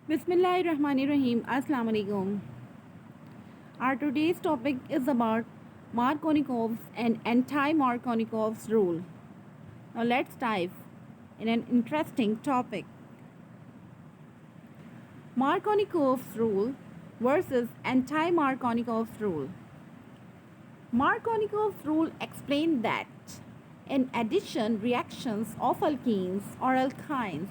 Bismillahirrahmanirrahim. Assalamu alaikum. Our today's topic is about Markownikov's and anti-Markownikov's rule. Now let's dive in an interesting topic. Markownikov's rule versus anti-Markownikov's rule. Markownikov's rule explained that in addition reactions of alkenes or alkynes,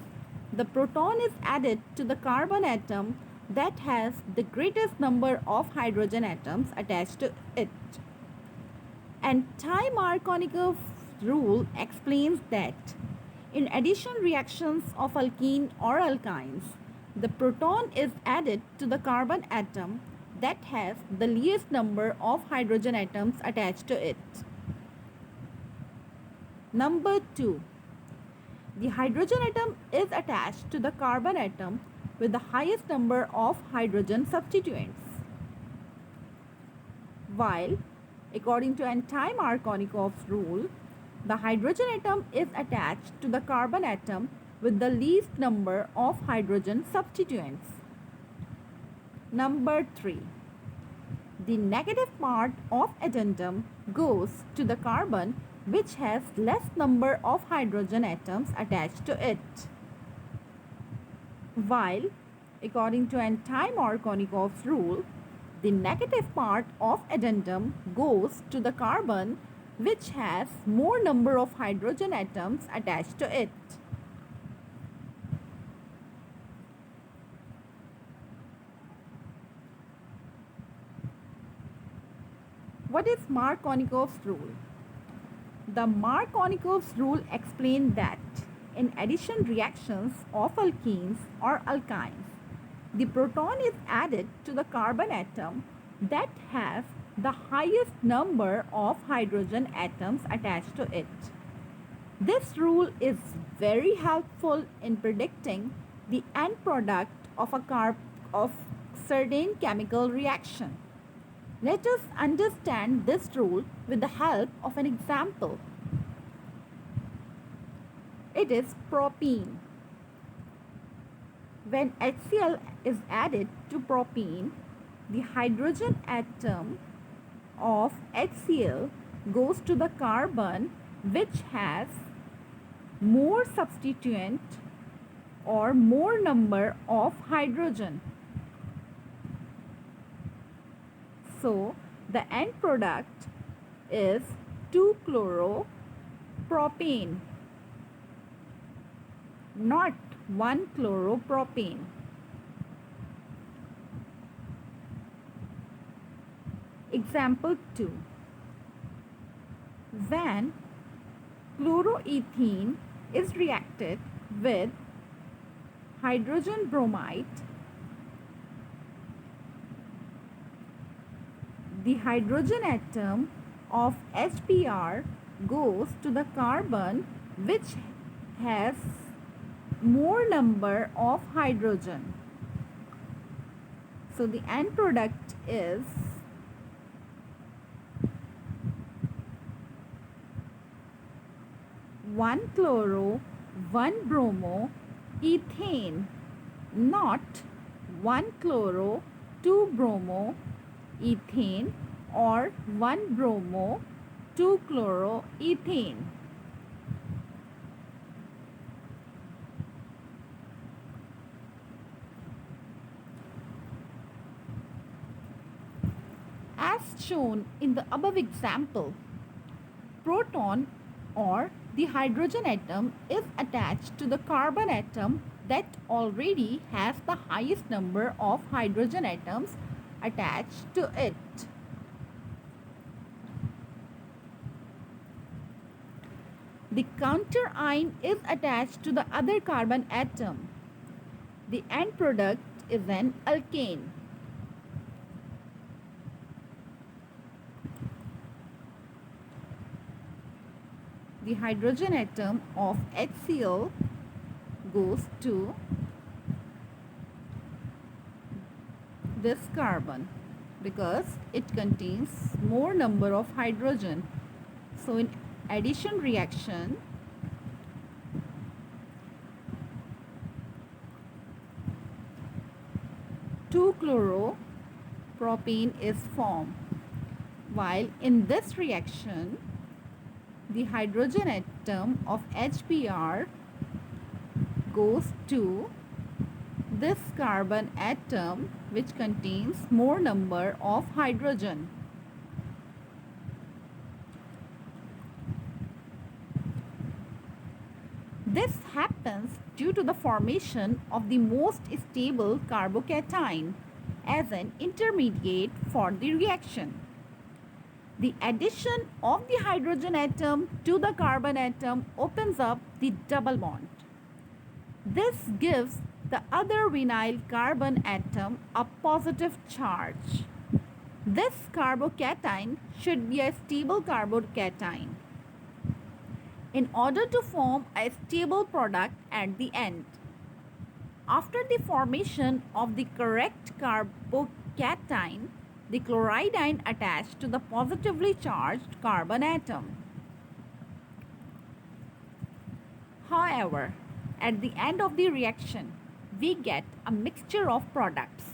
the proton is added to the carbon atom that has the greatest number of hydrogen atoms attached to it. Anti-Markownikov's rule explains that in addition reactions of alkene or alkynes, the proton is added to the carbon atom that has the least number of hydrogen atoms attached to it. Number 2. The hydrogen atom is attached to the carbon atom with the highest number of hydrogen substituents. While, according to anti-Markownikov's rule, the hydrogen atom is attached to the carbon atom with the least number of hydrogen substituents. Number 3. The negative part of addendum goes to the carbon which has less number of hydrogen atoms attached to it. While, according to anti-Markownikov's rule, the negative part of addendum goes to the carbon which has more number of hydrogen atoms attached to it. What is Markownikov's rule? The Markownikov's rule explained that in addition reactions of alkenes or alkynes, the proton is added to the carbon atom that has the highest number of hydrogen atoms attached to it. This rule is very helpful in predicting the end product of of certain chemical reaction. Let us understand this rule with the help of an example. It is propene. When HCl is added to propene, the hydrogen atom of HCl goes to the carbon which has more substituent or more number of hydrogen. So the end product is 2-chloropropane, not 1-chloropropane. Example 2. When chloroethene is reacted with hydrogen bromide, the hydrogen atom of HBr goes to the carbon which has more number of hydrogen. So the end product is 1-chloro, 1-bromo, ethane, not 1-chloro, 2-bromo, ethane or 1-bromo, 2-chloroethane. As shown in the above example, proton or the hydrogen atom is attached to the carbon atom that already has the highest number of hydrogen atoms attached to it. The counter ion is attached to the other carbon atom. The end product is an alkane. The hydrogen atom of HCl goes to this carbon because it contains more number of hydrogen. So in addition reaction, 2-chloropropane is formed. While in this reaction, the hydrogen atom of HBr goes to this carbon atom which contains more number of hydrogen. This happens due to the formation of the most stable carbocation as an intermediate for the reaction. The addition of the hydrogen atom to the carbon atom opens up the double bond. This gives the other vinyl carbon atom a positive charge. This carbocation should be a stable carbocation in order to form a stable product at the end. After the formation of the correct carbocation, the chloride ion attached to the positively charged carbon atom. However, at the end of the reaction, we get a mixture of products.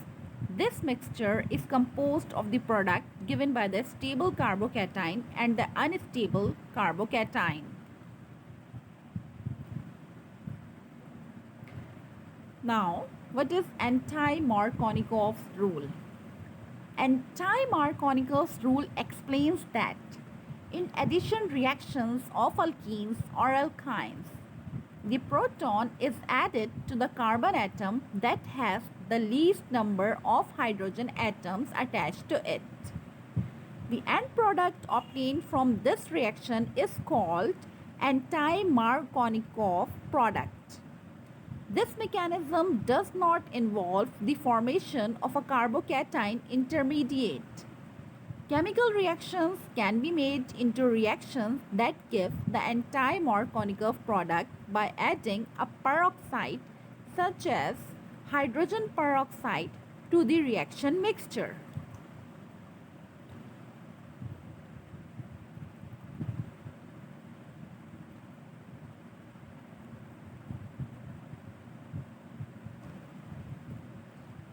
This mixture is composed of the product given by the stable carbocation and the unstable carbocation. Now, what is Anti-Markownikov's rule? Anti-Markownikov's rule explains that in addition reactions of alkenes or alkynes, the proton is added to the carbon atom that has the least number of hydrogen atoms attached to it. The end product obtained from this reaction is called Anti-Markownikov product. This mechanism does not involve the formation of a carbocation intermediate. Chemical reactions can be made into reactions that give the anti-Markownikov product by adding a peroxide such as hydrogen peroxide to the reaction mixture.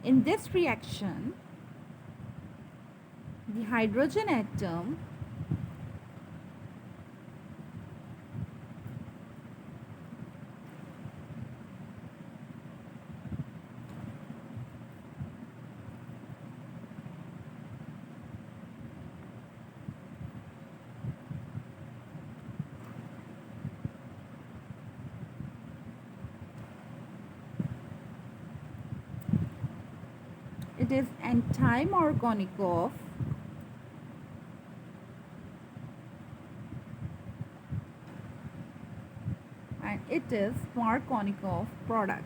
In this reaction, the hydrogen atom it is anti-Markownikov and it is Markownikov product.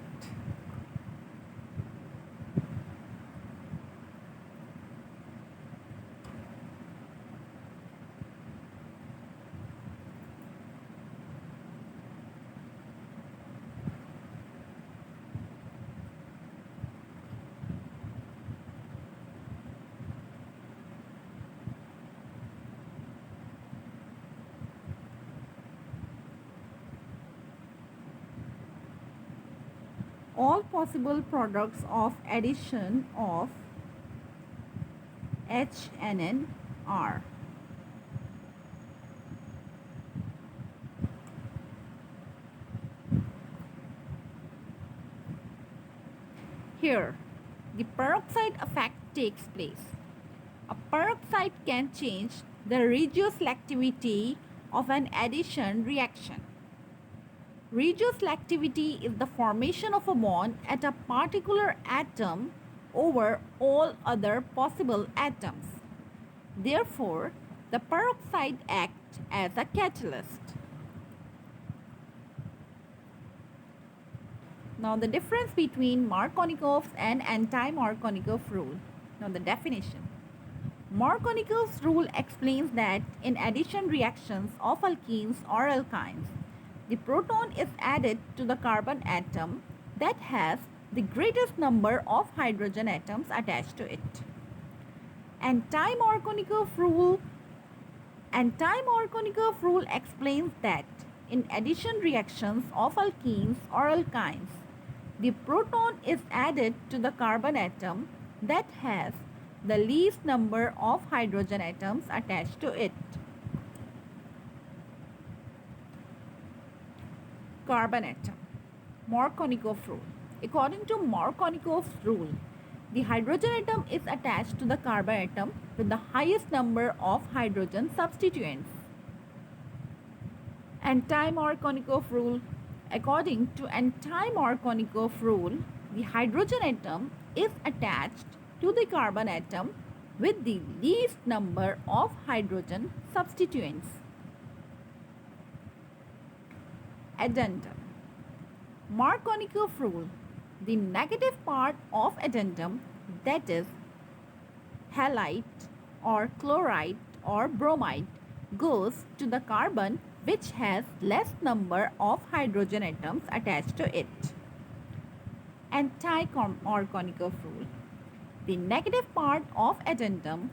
All possible products of addition of HNN are here. The peroxide effect takes place. A peroxide can change the regioselectivity of an addition reaction. Regioselectivity is the formation of a bond at a particular atom over all other possible atoms. Therefore, the peroxide acts as a catalyst. Now, the difference between Markownikov's and anti-Markownikov rule. Now, the definition. Markownikov's rule explains that in addition reactions of alkenes or alkynes, the proton is added to the carbon atom that has the greatest number of hydrogen atoms attached to it. Anti-Markownikov rule explains that in addition reactions of alkenes or alkynes, the proton is added to the carbon atom that has the least number of hydrogen atoms attached to it. Carbon atom. Markownikov rule. According to Markownikov's rule, the hydrogen atom is attached to the carbon atom with the highest number of hydrogen substituents. Anti-Markownikov rule. According to anti-Markownikov rule, the hydrogen atom is attached to the carbon atom with the least number of hydrogen substituents. Addendum. Markownikov rule. The negative part of addendum, that is halite or chloride or bromide, goes to the carbon which has less number of hydrogen atoms attached to it. Anti-Markownikov rule. The negative part of addendum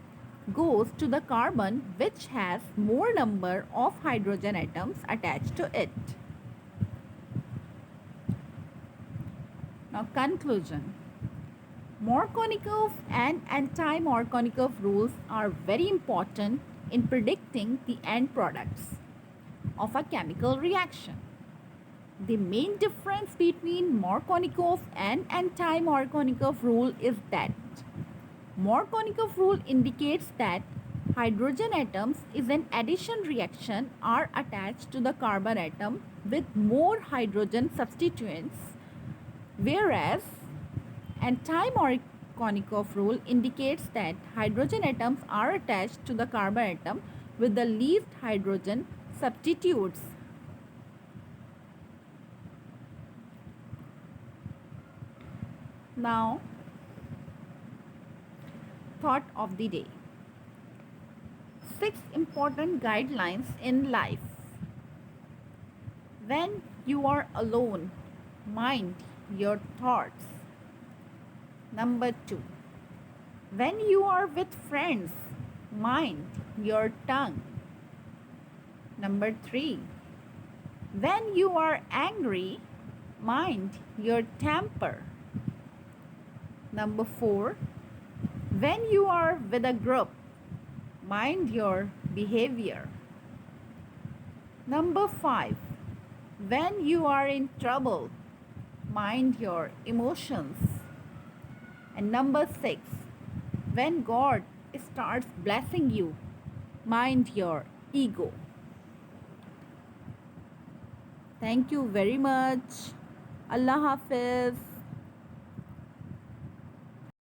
goes to the carbon which has more number of hydrogen atoms attached to it. Now conclusion. Markownikov and anti-Markownikov rules are very important in predicting the end products of a chemical reaction. The main difference between Markownikov and anti-Markownikov rule is that Markownikov rule indicates that hydrogen atoms in an addition reaction are attached to the carbon atom with more hydrogen substituents, whereas anti-Markownikov rule indicates that hydrogen atoms are attached to the carbon atom with the least hydrogen substitutes. Now, thought of the day. 6 important guidelines in life. When you are alone, mind your thoughts. Number 2. When you are with friends, mind your tongue. Number 3. When you are angry, mind your temper. Number 4. When you are with a group, mind your behavior. Number 5. When you are in trouble, mind your emotions. And number 6. When God starts blessing you, mind your ego. Thank you very much. Allah Hafiz.